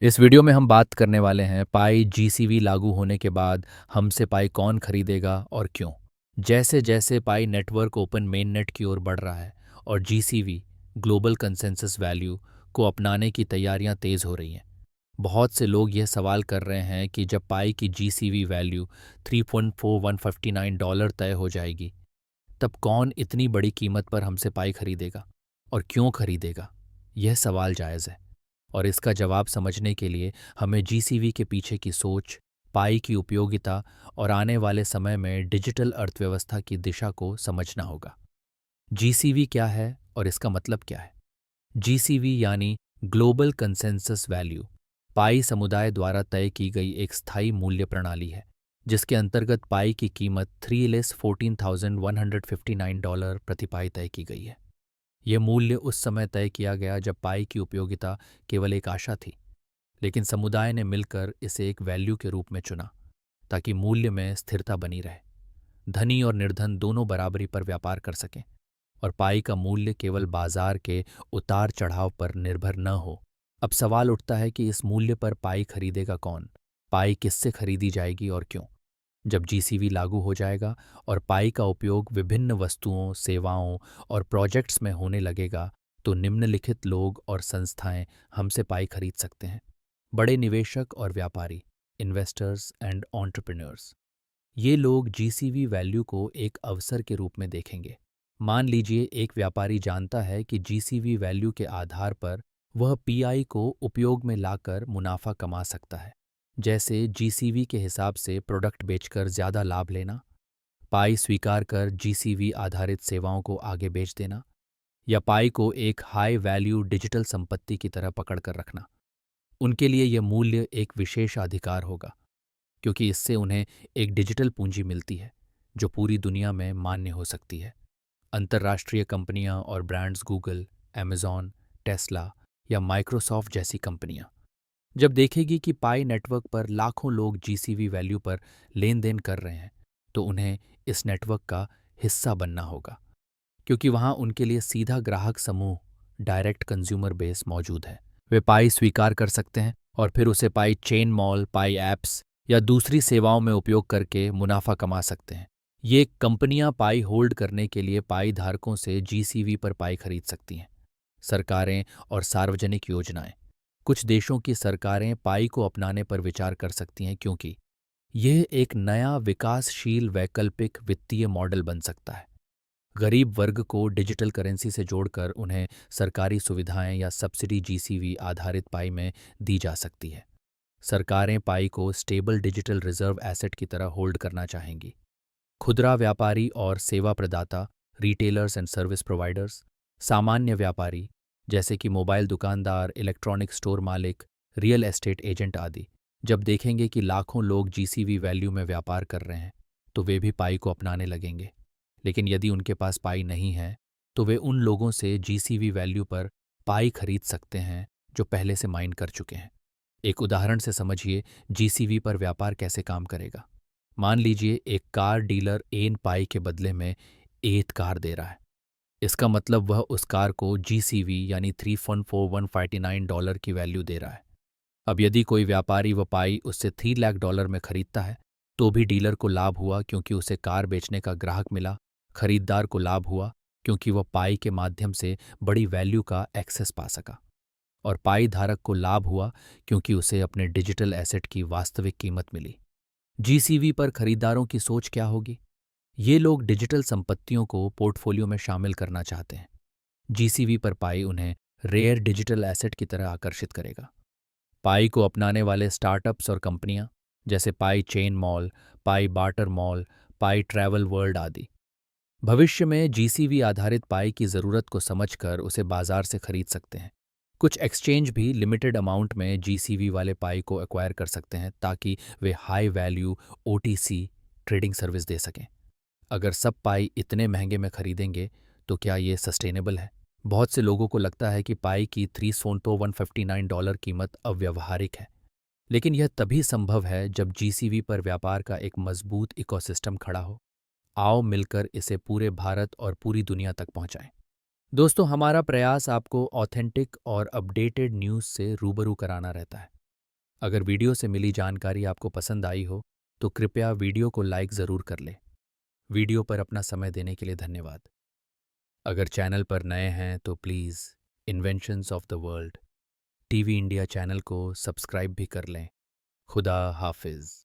इस वीडियो में हम बात करने वाले हैं पाई जीसीवी लागू होने के बाद हमसे पाई कौन खरीदेगा और क्यों। जैसे जैसे पाई नेटवर्क ओपन मेन नेट की ओर बढ़ रहा है और जीसीवी ग्लोबल कंसेंसस वैल्यू को अपनाने की तैयारियां तेज हो रही हैं। बहुत से लोग यह सवाल कर रहे हैं कि जब पाई की जीसीवी वैल्यू 3.4159 डॉलर तय हो जाएगी तब कौन इतनी बड़ी कीमत पर हमसे पाई खरीदेगा और क्यों खरीदेगा। यह सवाल जायज़ है और इसका जवाब समझने के लिए हमें जीसीवी के पीछे की सोच, पाई की उपयोगिता और आने वाले समय में डिजिटल अर्थव्यवस्था की दिशा को समझना होगा। जीसीवी क्या है और इसका मतलब क्या है? जीसीवी यानी ग्लोबल कंसेंसस वैल्यू पाई समुदाय द्वारा तय की गई एक स्थायी मूल्य प्रणाली है जिसके अंतर्गत पाई की कीमत 3,14,159 डॉलर प्रति पाई तय की गई है। यह मूल्य उस समय तय किया गया जब पाई की उपयोगिता केवल एक आशा थी, लेकिन समुदाय ने मिलकर इसे एक वैल्यू के रूप में चुना ताकि मूल्य में स्थिरता बनी रहे, धनी और निर्धन दोनों बराबरी पर व्यापार कर सकें और पाई का मूल्य केवल बाजार के उतार चढ़ाव पर निर्भर न हो। अब सवाल उठता है कि इस मूल्य पर पाई खरीदेगा कौन, पाई किससे खरीदी जाएगी और क्यों। जब जीसीवी लागू हो जाएगा और पाई का उपयोग विभिन्न वस्तुओं, सेवाओं और प्रोजेक्ट्स में होने लगेगा, तो निम्नलिखित लोग और संस्थाएं हमसे पाई खरीद सकते हैं। बड़े निवेशक और व्यापारी, इन्वेस्टर्स एंड एंटरप्रेन्योर्स। ये लोग जीसीवी वैल्यू को एक अवसर के रूप में देखेंगे। मान लीजिए एक व्यापारी जानता है कि जीसीवी वैल्यू के आधार पर वह पीआई को उपयोग में लाकर मुनाफा कमा सकता है, जैसे जीसीवी के हिसाब से प्रोडक्ट बेचकर ज़्यादा लाभ लेना, पाई स्वीकार कर जीसीवी आधारित सेवाओं को आगे बेच देना, या पाई को एक हाई वैल्यू डिजिटल संपत्ति की तरह पकड़ कर रखना। उनके लिए यह मूल्य एक विशेष अधिकार होगा क्योंकि इससे उन्हें एक डिजिटल पूंजी मिलती है जो पूरी दुनिया में मान्य हो सकती है। अंतर्राष्ट्रीय कंपनियां और ब्रांड्स गूगल, अमेज़न, टेस्ला या माइक्रोसॉफ्ट जैसी कंपनियां जब देखेगी कि पाई नेटवर्क पर लाखों लोग जीसीवी वैल्यू पर लेन देन कर रहे हैं, तो उन्हें इस नेटवर्क का हिस्सा बनना होगा क्योंकि वहां उनके लिए सीधा ग्राहक समूह, डायरेक्ट कंज्यूमर बेस मौजूद है। वे पाई स्वीकार कर सकते हैं और फिर उसे पाई चेन मॉल, पाई ऐप्स या दूसरी सेवाओं में उपयोग करके मुनाफा कमा सकते हैं। ये कंपनियां पाई होल्ड करने के लिए पाई धारकों से जीसीवी पर पाई खरीद सकती हैं। सरकारें और सार्वजनिक योजनाएं। कुछ देशों की सरकारें पाई को अपनाने पर विचार कर सकती हैं क्योंकि यह एक नया विकासशील वैकल्पिक वित्तीय मॉडल बन सकता है। गरीब वर्ग को डिजिटल करेंसी से जोड़कर उन्हें सरकारी सुविधाएं या सब्सिडी जीसीवी आधारित पाई में दी जा सकती है। सरकारें पाई को स्टेबल डिजिटल रिजर्व एसेट की तरह होल्ड करना चाहेंगी। खुदरा व्यापारी और सेवा प्रदाता, रिटेलर्स एंड सर्विस प्रोवाइडर्स। सामान्य व्यापारी जैसे कि मोबाइल दुकानदार, इलेक्ट्रॉनिक स्टोर मालिक, रियल एस्टेट एजेंट आदि जब देखेंगे कि लाखों लोग जीसीवी वैल्यू में व्यापार कर रहे हैं, तो वे भी पाई को अपनाने लगेंगे। लेकिन यदि उनके पास पाई नहीं है, तो वे उन लोगों से जीसीवी वैल्यू पर पाई खरीद सकते हैं जो पहले से माइन कर चुके हैं। एक उदाहरण से समझिए जीसीवी पर व्यापार कैसे काम करेगा। मान लीजिए एक कार डीलर एन पाई के बदले में एथ कार दे रहा है। इसका मतलब वह उस कार को जीसीवी यानी 3,14,159 डॉलर की वैल्यू दे रहा है। अब यदि कोई व्यापारी वह पाई उससे 3 लाख डॉलर में खरीदता है, तो भी डीलर को लाभ हुआ क्योंकि उसे कार बेचने का ग्राहक मिला। खरीदार को लाभ हुआ क्योंकि वह पाई के माध्यम से बड़ी वैल्यू का एक्सेस पा सका, और पाई धारक को लाभ हुआ क्योंकि उसे अपने डिजिटल एसेट की वास्तविक कीमत मिली। जीसीवी पर खरीदारों की सोच क्या होगी? ये लोग डिजिटल संपत्तियों को पोर्टफोलियो में शामिल करना चाहते हैं। जीसीवी पर पाई उन्हें रेयर डिजिटल एसेट की तरह आकर्षित करेगा। पाई को अपनाने वाले स्टार्टअप्स और कंपनियां जैसे पाई चेन मॉल, पाई बार्टर मॉल, पाई ट्रैवल वर्ल्ड आदि भविष्य में जीसीवी आधारित पाई की ज़रूरत को समझकर उसे बाजार से खरीद सकते हैं। कुछ एक्सचेंज भी लिमिटेड अमाउंट में जीसीवी वाले पाई को एक्वायर कर सकते हैं ताकि वे high value OTC trading service दे सकें। अगर सब पाई इतने महंगे में खरीदेंगे तो क्या ये सस्टेनेबल है? बहुत से लोगों को लगता है कि पाई की 3,159 डॉलर कीमत अव्यवहारिक है, लेकिन यह तभी संभव है जब जीसीवी पर व्यापार का एक मजबूत इकोसिस्टम खड़ा हो। आओ मिलकर इसे पूरे भारत और पूरी दुनिया तक पहुंचाएं। दोस्तों, हमारा प्रयास आपको ऑथेंटिक और अपडेटेड न्यूज़ से रूबरू कराना रहता है। अगर वीडियो से मिली जानकारी आपको पसंद आई हो तो कृपया वीडियो को लाइक ज़रूर कर लें। वीडियो पर अपना समय देने के लिए धन्यवाद। अगर चैनल पर नए हैं तो please inventions of the world TV India channel को सब्सक्राइब भी कर लें। खुदा हाफिज़।